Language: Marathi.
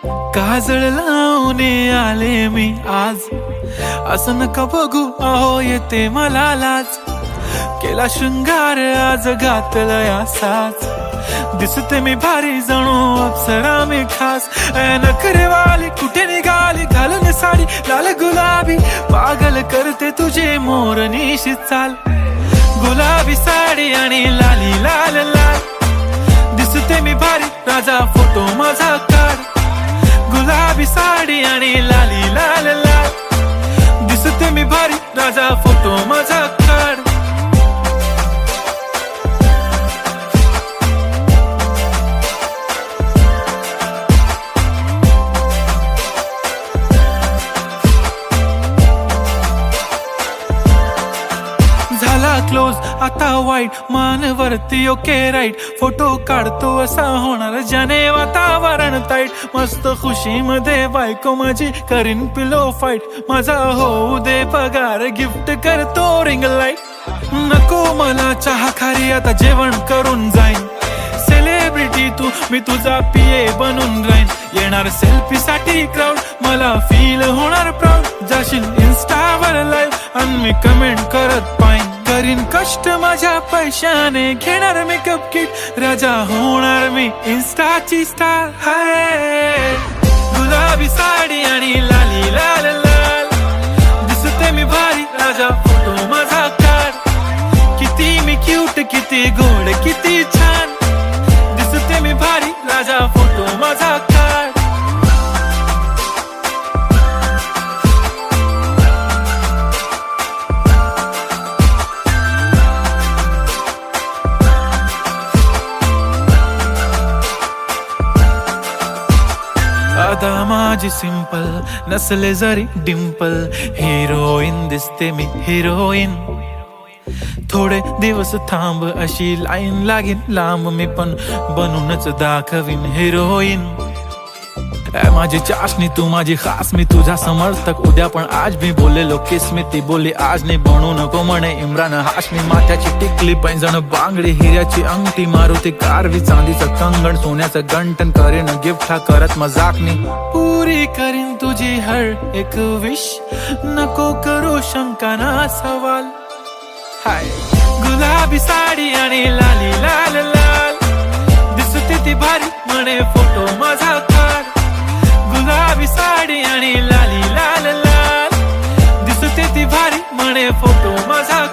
काजळ लावून आले मी आज, असं नका बघू अहो येते मला लाज. केला शृंगार आज घातलाय असाच, दिसते मी भारी जणू अप्सरा मी खास. नखरेवाली कुठे निघाली घालून साडी लाल गुलाबी, पागल करते तुझे मोरनीशी चाल. गुलाबी साडी आणि लाली लाल लाल, दिसते मी भारी राजा फोटो माझा काढ. गुलाबी साडी आणि लाली लाल लाल, दिसते मी भारी राजा फोटो माझा काढ. झाला क्लोज आता वाईट, मानवरती ओके राईट. फोटो काढतो असा होणार ज्याने वातावरण ताईट. मस्त खुशी मध्ये बायको माझी करीन पिलो फाईट. माझा होऊ दे पगार गिफ्ट करतो रिंग लाईट. नको मला चहा खारी आता जेवण करून जाईन. सेलिब्रिटी तू मी तुझा पिये बनून राहीन. येणार सेल्फी साठी क्राऊड मला फील होणार प्राऊड. जाशील इन्स्टावर लाईव्ह आणि मी कमेंट करत पाईन. करीन कष्ट माझ्या पैशाने घेणार मेकअप किट. राजा होणार मी इन्स्टाची स्टार. हाय गुलाबी साडी आणि लाली लाल लाल, दिसते मी भारी राजा फोटो माझा काढ. किती मी क्यूट किती गोड किती छान, दिसते मी भारी राजा फोटो माझा काढ. आता माझी सिंपल नसले जरी डिंपल, हिरोईन दिसते मी हिरोईन. थोडे दिवस थांब अशी लाईन लागेल लांब, मी पण बनूनच दाखवीन हिरोईन. माझी चाशनी तू माझी खास, मी तुझा समर्थक उद्या पण आज. मी बोललेलो किस मी ती बोलली आज नाही. बनू नको म्हणे इम्रान हाशमी. माथ्याची टिकली पैंजण बांगडी, हिऱ्याची अंगठी, मारुती कारवी, चांदीचं कंगण, सोन्याचं गंटन. करीन गिफ्ट हा करत मजाकनी. पुरी करीन तुझी हर एक विश, नको करू शंका ना सवाल. हाय गुलाबी साडी आणि लाली लाल लाल, दिसते ती भारी म्हणे फोटो माझा काढ. गुलाबी साडी आणि लाली लाल लाल, दिसते ती भारी म्हणे फोटो माझा